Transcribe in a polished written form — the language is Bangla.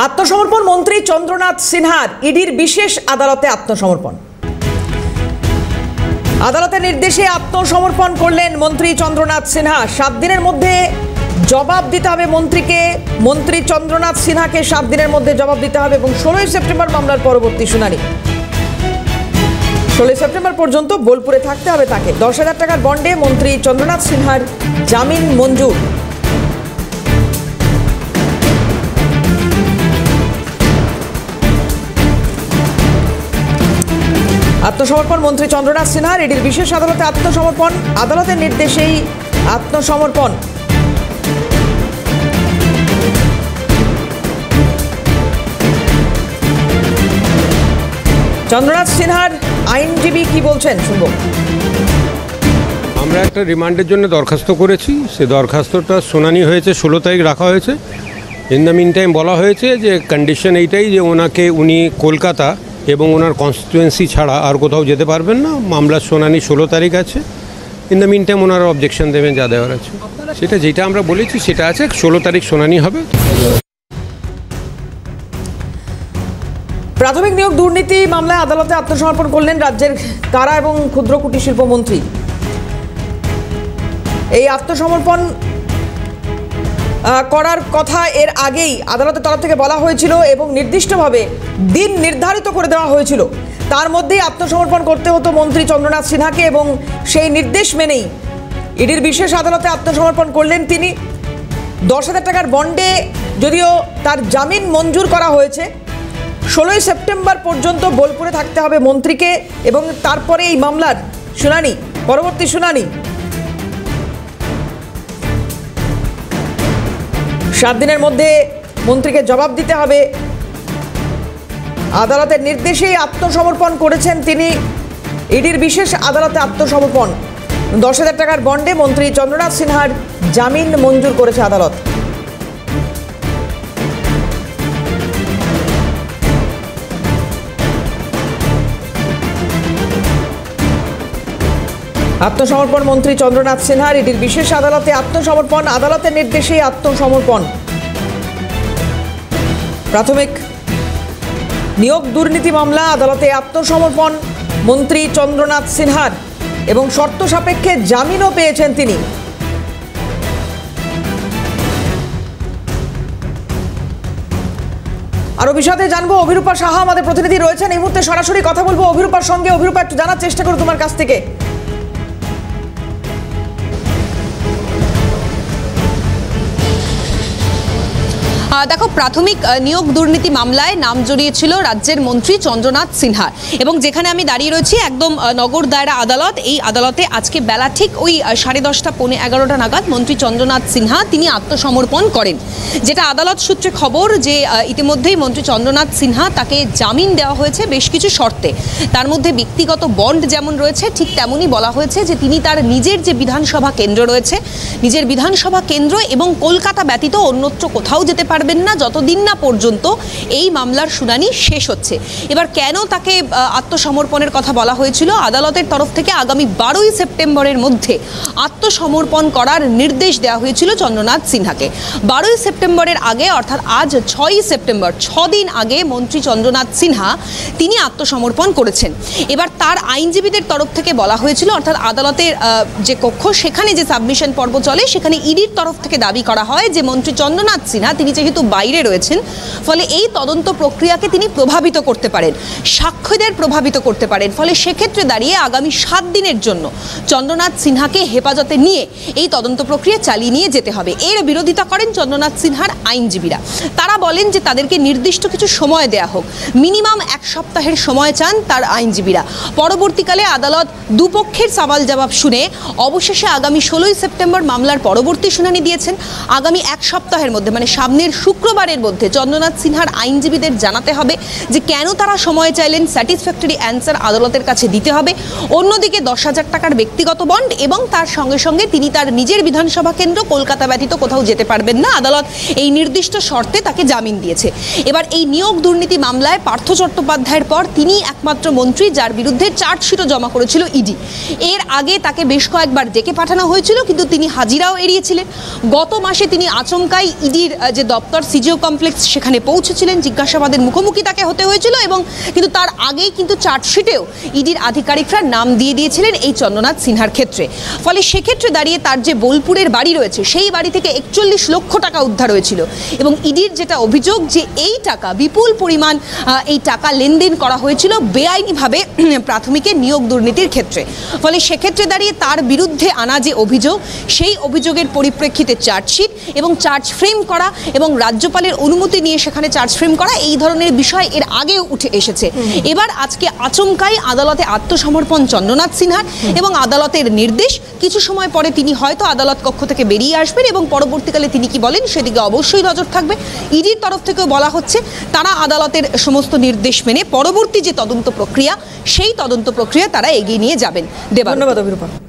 আত্মসমর্পণ মন্ত্রী চন্দ্রনাথ সিনহার ইডির বিশেষ আদালতে আত্মসমর্পণ। আদালতের নির্দেশে আত্মসমর্পণ করলেন মন্ত্রী চন্দ্রনাথ সিনহা। 7 দিনের মধ্যে জবাব দিতে হবে মন্ত্রীকে। মন্ত্রী চন্দ্রনাথ সিনহাকে 7 দিনের মধ্যে জবাব দিতে হবে এবং 16 সেপ্টেম্বর মামলার পরবর্তী শুনানি। 16 সেপ্টেম্বর পর্যন্ত বোলপুরে থাকতে হবে তাকে। 10,000 টাকার বন্ডে মন্ত্রী চন্দ্রনাথ সিনহার জামিন মঞ্জুর। আত্মসমর্পণ মন্ত্রী চন্দ্রনাথ সিনহার ইডির বিশেষ আদালতে আত্মসমর্পণ। আদালতের নির্দেশেই আত্মসমর্পণ। চন্দ্রনাথ সিনহার আইনজীবী কি বলছেন শুনব। আমরা একটা রিমান্ডের জন্য দরখাস্ত করেছি। সে দরখাস্তটা শুনানি হয়েছে, 16 তারিখ রাখা হয়েছে। ইন দ্য মিন টাইম বলা হয়েছে যে কন্ডিশন এইটাই যে উনি কলকাতা এবং ওনার কনস্টিটুয়েন্সি ছাড়া আর কোথাও যেতে পারবেন না। মামলার শুনানি 16 তারিখ আছে। ইন দ্য মিন টাইম ওনারা অবজেকশন দেবেন, যা দেওয়ার আছে যেটা আমরা বলেছি সেটা আছে। 16 তারিখ শুনানি হবে। প্রাথমিক নিয়োগ দুর্নীতি মামলায় আদালতে আত্মসমর্পণ করলেন রাজ্যের কারা এবং ক্ষুদ্র কুটির শিল্প মন্ত্রী। এই আত্মসমর্পণ করার কথা এর আগেই আদালতের তরফ থেকে বলা হয়েছিল এবং নির্দিষ্টভাবে দিন নির্ধারিত করে দেওয়া হয়েছিল। তার মধ্যেই আত্মসমর্পণ করতে হতো মন্ত্রী চন্দ্রনাথ সিনহাকে এবং সেই নির্দেশ মেনেই ইডির বিশেষ আদালতে আত্মসমর্পণ করলেন তিনি। 10,000 টাকার বন্ডে যদিও তার জামিন মঞ্জুর করা হয়েছে। 16 সেপ্টেম্বর পর্যন্ত বোলপুরে থাকতে হবে মন্ত্রীকে এবং তারপরে এই মামলার শুনানি, পরবর্তী শুনানি। 7 দিনের মধ্যে মন্ত্রীকে জবাব দিতে হবে। আদালতের নির্দেশেই আত্মসমর্পণ করেছেন তিনি। ইডির বিশেষ আদালতে আত্মসমর্পণ। 10,000 টাকার বন্ডে মন্ত্রী চন্দ্রনাথ সিনহার জামিন মঞ্জুর করেছে আদালত। আত্মসমর্পণ মন্ত্রী চন্দ্রনাথ সিনহার ইডির বিশেষ আদালতে আত্মসমর্পণ। আদালতের নির্দেশে আত্মসমর্পণ। প্রাথমিক নিয়োগ দুর্নীতি মামলা আদালতে আত্মসমর্পণ মন্ত্রী চন্দ্রনাথ সিনহার এবং শর্ত সাপেক্ষে জামিনও পেয়েছেন তিনি। আরো বিষয়ে জানবো, অভিরূপা সাহা আমাদের প্রতিনিধি রয়েছেন এই মুহূর্তে, সরাসরি কথা বলবো অভিরূপার সঙ্গে। অভিরূপা, একটু জানার চেষ্টা করো তোমার কাছ থেকে। দেখো, প্রাথমিক নিয়োগ দুর্নীতি মামলায় নাম জড়িয়েছিল রাজ্যের মন্ত্রী চন্দ্রনাথ সিনহার এবং যেখানে আমি দাঁড়িয়ে রয়েছি একদম নগর দায়রা আদালত। এই আদালতে আজকে বেলা ঠিক ওই 10:30 পৌনে 11টা নাগাদ মন্ত্রী চন্দ্রনাথ সিনহা তিনি আত্মসমর্পণ করেন। যেটা আদালত সূত্রে খবর যে ইতিমধ্যেই মন্ত্রী চন্দ্রনাথ সিনহা তাকে জামিন দেওয়া হয়েছে বেশ কিছু শর্তে। তার মধ্যে ব্যক্তিগত বন্ড যেমন রয়েছে ঠিক তেমনই বলা হয়েছে যে তিনি তার নিজের যে বিধানসভা কেন্দ্র রয়েছে, নিজের বিধানসভা কেন্দ্র এবং কলকাতা ব্যতীত অন্যত্র কোথাও যেতে পারবেন না যতদিন না পর্যন্ত এই মামলার শুনানি শেষ হচ্ছে। এবার কেন তাকে আত্মসমর্পণের কথা বলা হয়েছিল? আদালতের তরফ থেকে আগামী 12 সেপ্টেম্বরের মধ্যে আত্মসমর্পণ করার নির্দেশ দেওয়া হয়েছিল চন্দ্রনাথ সিনহাকে। 12 সেপ্টেম্বরের আগে অর্থাৎ আজ 6 সেপ্টেম্বর, 6 দিন আগে মন্ত্রী চন্দ্রনাথ সিনহা তিনি আত্মসমর্পণ করেছেন। এবার তার আইনজীবীদের তরফ থেকে বলা হয়েছিল, অর্থাৎ আদালতের যে কক্ষ সেখানে যে সাবমিশন পর্ব চলে সেখানে ইডির তরফ থেকে দাবি করা হয় যে মন্ত্রী চন্দ্রনাথ সিনহা তিনি যেহেতু বাইরে রয়েছেন ফলে এই তদন্ত প্রক্রিয়াকে তিনি প্রভাবিত করতে পারেন, সাক্ষ্যদের প্রভাবিত করতে পারেন। ফলে সেক্ষেত্রে দাঁড়িয়ে আগামী 7 দিনের জন্য চন্দ্রনাথ সিনহাকে হেফাজতে নিয়ে এই তদন্ত প্রক্রিয়া চালিয়ে নিয়ে যেতে হবে। এর বিরোধিতা করেন চন্দ্রনাথ সিনহার আইনজীবীরা। তারা বলেন যে তাদেরকে নির্দিষ্ট কিছু সময় দেয়া হোক, মিনিমাম 1 সপ্তাহের সময় চান তার আইনজীবীরা। পরবর্তীকালে আদালত দুপক্ষের সওয়াল জবাব শুনে অবশেষে আগামী 16 সেপ্টেম্বর মামলার পরবর্তী শুনানি দিয়েছেন। আগামী 1 সপ্তাহের মধ্যে মানে সামনের শুক্রবারের মধ্যে চন্দ্রনাথ সিনহার আইনজীবীদের জানাতে হবে যে কেন তারা সময় চাইলেন, স্যাটিসফ্যাক্টরি অ্যান্সার আদালতের কাছে দিতে হবে। অন্যদিকে 10,000 টাকার ব্যক্তিগত বন্ড এবং তার সঙ্গে সঙ্গে তিনি তার নিজের বিধানসভা কেন্দ্র কলকাতা ব্যতীত কোথাও যেতে পারবেন না। আদালত এই নির্দিষ্ট শর্তে তাকে জামিন দিয়েছে। এবার এই নিয়োগ দুর্নীতি মামলায় পার্থ চট্টোপাধ্যায়ের পর তিনি একমাত্র মন্ত্রী যার বিরুদ্ধে চার্জশিটও জমা করেছিল ইডি। এর আগে তাকে বেশ কয়েকবার ডেকে পাঠানো হয়েছিল কিন্তু তিনি হাজিরাও এড়িয়েছিলেন। গত মাসে তিনি আচমকাই ইডির যে দপ্তর দপ্তর সিজিও কমপ্লেক্স সেখানে পৌঁছেছিলেন, জিজ্ঞাসাবাদের মুখোমুখি তাকে হতে হয়েছিল এবং কিন্তু তার আগেই কিন্তু চার্জশিটেও ইডির আধিকারিকরা নাম দিয়ে দিয়েছিলেন এই চন্দ্রনাথ সিনহার ক্ষেত্রে। ফলে সেক্ষেত্রে দাঁড়িয়ে তার যে বোলপুরের বাড়ি রয়েছে সেই বাড়ি থেকে 41 লক্ষ টাকা উদ্ধার হয়েছিল এবং ইডির যেটা অভিযোগ যে এই টাকা বিপুল পরিমাণ এই টাকা লেনদেন করা হয়েছিল বেআইনিভাবে প্রাথমিকের নিয়োগ দুর্নীতির ক্ষেত্রে। ফলে সেক্ষেত্রে দাঁড়িয়ে তার বিরুদ্ধে আনা যে অভিযোগ সেই অভিযোগের পরিপ্রেক্ষিতে চার্জশিট এবং চার্জ ফ্রেম করা এবং রাজ্যপালের অনুমতি নিয়ে সেখানে চার্জ ফ্রেম করা এই ধরনের বিষয় এর আগেও উঠে এসেছে। এবার আজকে আচমকাই আদালতে আত্মসমর্পণ চন্দ্রনাথ সিনহার এবং আদালতের নির্দেশ, কিছু সময় পরে তিনি হয়তো আদালত কক্ষ থেকে বেরিয়ে আসবেন এবং পরবর্তীকালে তিনি কি বলেন সেদিকে অবশ্যই নজর থাকবে। ইডির তরফ থেকেও বলা হচ্ছে তারা আদালতের সমস্ত নির্দেশ মেনে পরবর্তী যে তদন্ত প্রক্রিয়া সেই তদন্ত প্রক্রিয়া তারা এগিয়ে নিয়ে যাবেন। ধন্যবাদ অভিরূপা।